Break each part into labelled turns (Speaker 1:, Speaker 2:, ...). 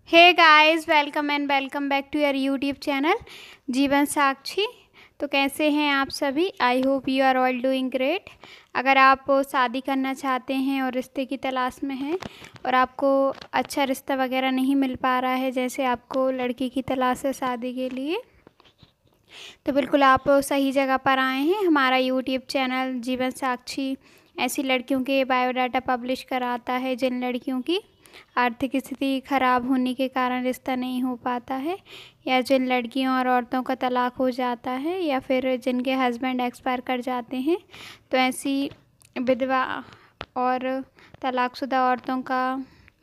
Speaker 1: Hey guys, welcome and welcome back to your YouTube channel Jeevan Sakshi. तो कैसे हैं आप सभी? I hope you are all doing great. अगर आप शादी करना चाहते हैं और रिश्ते की तलाश में हैं और आपको अच्छा रिश्ता वगैरह नहीं मिल पा रहा है, जैसे आपको लड़की की तलाश है शादी के लिए, तो बिल्कुल आप सही जगह पर आए हैं। हमारा यूट्यूब चैनल जीवन साक्षी ऐसी लड़कियों के बायोडाटा पब्लिश कराता है जिन लड़कियों की आर्थिक स्थिति खराब होने के कारण रिश्ता नहीं हो पाता है, या जिन लड़कियों और औरतों का तलाक हो जाता है, या फिर जिनके हस्बैंड एक्सपायर कर जाते हैं। तो ऐसी विधवा और तलाकशुदा औरतों का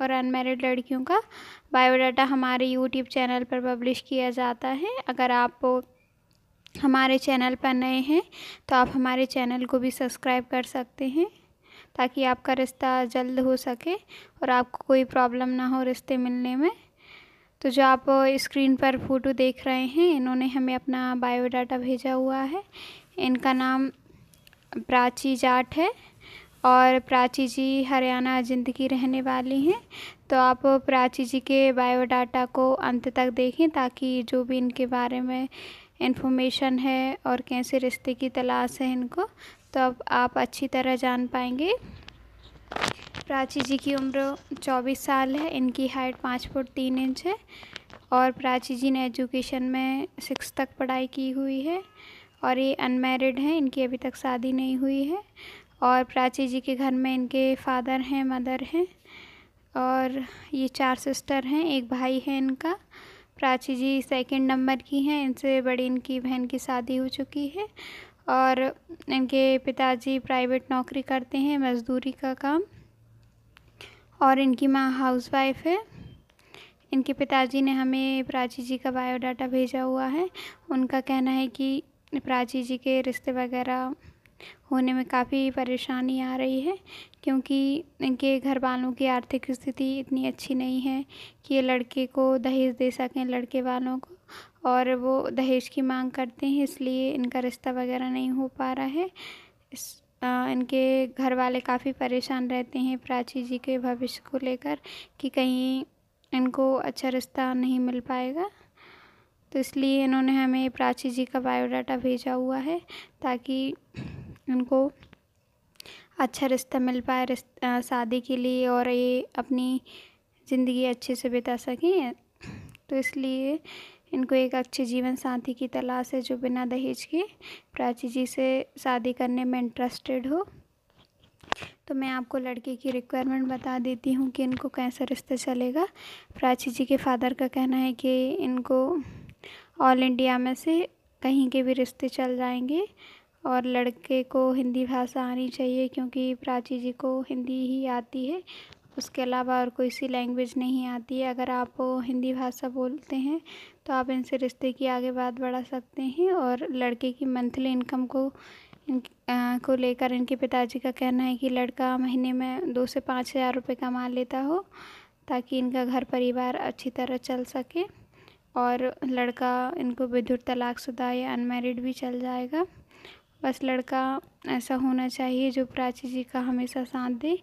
Speaker 1: और अनमैरिड लड़कियों का बायोडाटा हमारे यूट्यूब चैनल पर पब्लिश किया जाता है। अगर आप हमारे चैनल पर नए हैं तो आप हमारे चैनल को भी सब्सक्राइब कर सकते हैं, ताकि आपका रिश्ता जल्द हो सके और आपको कोई प्रॉब्लम ना हो रिश्ते मिलने में। तो जो आप स्क्रीन पर फ़ोटो देख रहे हैं, इन्होंने हमें अपना बायोडाटा भेजा हुआ है। इनका नाम प्राची जाट है और प्राची जी हरियाणा जिंद की रहने वाली हैं। तो आप प्राची जी के बायोडाटा को अंत तक देखें, ताकि जो भी इनके बारे में इन्फॉर्मेशन है और कैसे रिश्ते की तलाश है इनको, तो अब आप अच्छी तरह जान पाएंगे। प्राची जी की उम्र 24 साल है। इनकी हाइट 5 फुट 3 इंच है और प्राची जी ने एजुकेशन में 6 तक पढ़ाई की हुई है और ये अनमैरिड हैं, इनकी अभी तक शादी नहीं हुई है। और प्राची जी के घर में इनके फादर हैं, मदर हैं और ये 4 सिस्टर हैं, एक भाई है इनका। प्राची जी सेकंड नंबर की हैं, इनसे बड़ी इनकी बहन की शादी हो चुकी है और इनके पिताजी प्राइवेट नौकरी करते हैं, मज़दूरी का काम, और इनकी माँ हाउसवाइफ है। इनके पिताजी ने हमें प्राची जी का बायोडाटा भेजा हुआ है। उनका कहना है कि प्राची जी के रिश्ते वगैरह होने में काफ़ी परेशानी आ रही है, क्योंकि इनके घर वालों की आर्थिक स्थिति इतनी अच्छी नहीं है कि ये लड़के को दहेज दे सकें, लड़के वालों को, और वो दहेज की मांग करते हैं, इसलिए इनका रिश्ता वगैरह नहीं हो पा रहा है। इनके घर वाले काफ़ी परेशान रहते हैं प्राची जी के भविष्य को लेकर कि कहीं इनको अच्छा रिश्ता नहीं मिल पाएगा। तो इसलिए इन्होंने हमें प्राची जी का बायोडाटा भेजा हुआ है, ताकि इनको अच्छा रिश्ता मिल पाए शादी के लिए और ये अपनी ज़िंदगी अच्छे से बिता सकें। तो इसलिए इनको एक अच्छे जीवन साथी की तलाश है जो बिना दहेज के प्राची जी से शादी करने में इंटरेस्टेड हो। तो मैं आपको लड़के की रिक्वायरमेंट बता देती हूँ कि इनको कैसा रिश्ता चलेगा। प्राची जी के फादर का कहना है कि इनको ऑल इंडिया में से कहीं के भी रिश्ते चल जाएंगे और लड़के को हिंदी भाषा आनी चाहिए, क्योंकि प्राची जी को हिंदी ही आती है, उसके अलावा और कोई सी लैंग्वेज नहीं आती है। अगर आप हिंदी भाषा बोलते हैं तो आप इनसे रिश्ते की आगे बात बढ़ा सकते हैं। और लड़के की मंथली इनकम को लेकर इनके पिताजी का कहना है कि लड़का महीने में 2 से 5 हज़ार रुपये कमा लेता हो, ताकि इनका घर परिवार अच्छी तरह चल सके। और लड़का इनको विधुर तलाकशुदा या अनमैरिड भी चल जाएगा। बस लड़का ऐसा होना चाहिए जो प्राची जी का हमेशा साथ दे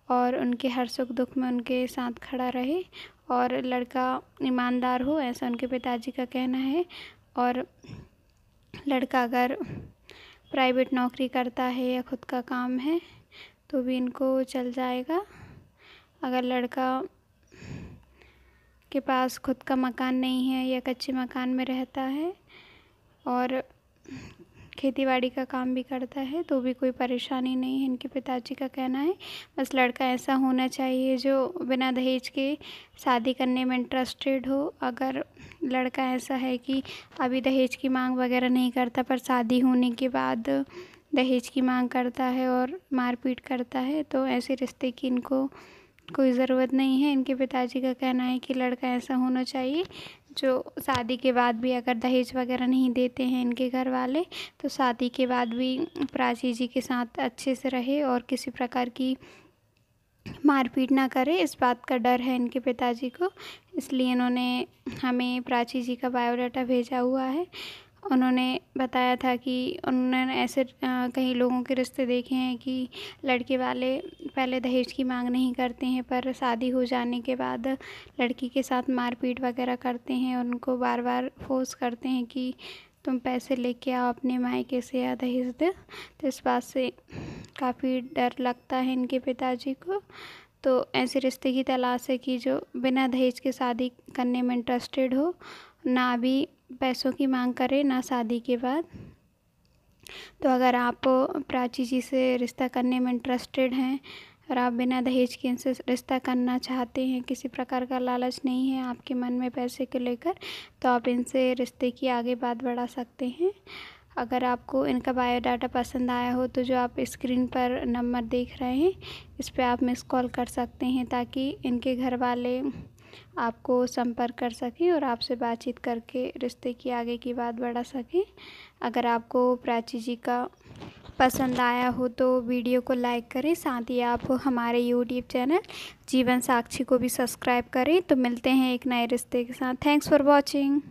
Speaker 1: और उनके हर सुख दुख में उनके साथ खड़ा रहे, और लड़का ईमानदार हो, ऐसा उनके पिताजी का कहना है। और लड़का अगर प्राइवेट नौकरी करता है या खुद का काम है तो भी इनको चल जाएगा। अगर लड़का के पास खुद का मकान नहीं है या कच्चे मकान में रहता है और खेतीबाड़ी का काम भी करता है तो भी कोई परेशानी नहीं है, इनके पिताजी का कहना है। बस लड़का ऐसा होना चाहिए जो बिना दहेज के शादी करने में इंटरेस्टेड हो। अगर लड़का ऐसा है कि अभी दहेज की मांग वगैरह नहीं करता, पर शादी होने के बाद दहेज की मांग करता है और मारपीट करता है, तो ऐसे रिश्ते की इनको कोई ज़रूरत नहीं है। इनके पिताजी का कहना है कि लड़का ऐसा होना चाहिए जो शादी के बाद भी, अगर दहेज वगैरह नहीं देते हैं इनके घर वाले, तो शादी के बाद भी प्राची जी के साथ अच्छे से रहे और किसी प्रकार की मारपीट ना करे। इस बात का डर है इनके पिताजी को, इसलिए इन्होंने हमें प्राची जी का बायोडाटा भेजा हुआ है। उन्होंने बताया था कि उन्होंने ऐसे कई लोगों के रिश्ते देखे हैं कि लड़के वाले पहले दहेज की मांग नहीं करते हैं, पर शादी हो जाने के बाद लड़की के साथ मारपीट वगैरह करते हैं, उनको बार बार फोर्स करते हैं कि तुम पैसे लेके आओ अपने मायके से या दहेज दे। तो इस बात से काफ़ी डर लगता है इनके पिताजी को। तो ऐसे रिश्ते की तलाश है कि जो बिना दहेज के शादी करने में इंटरेस्टेड हो, ना भी पैसों की मांग करे ना शादी के बाद। तो अगर आप प्राची जी से रिश्ता करने में इंटरेस्टेड हैं और आप बिना दहेज के इनसे रिश्ता करना चाहते हैं, किसी प्रकार का लालच नहीं है आपके मन में पैसे को लेकर, तो आप इनसे रिश्ते की आगे बात बढ़ा सकते हैं। अगर आपको इनका बायोडाटा पसंद आया हो तो जो आप स्क्रीन पर नंबर देख रहे हैं इस पर आप मिस कॉल कर सकते हैं, ताकि इनके घर वाले आपको संपर्क कर सकें और आपसे बातचीत करके रिश्ते की आगे की बात बढ़ा सकें। अगर आपको प्राची जी का पसंद आया हो तो वीडियो को लाइक करें, साथ ही आप हमारे यूट्यूब चैनल जीवन साक्षी को भी सब्सक्राइब करें। तो मिलते हैं एक नए रिश्ते के साथ। Thanks for watching.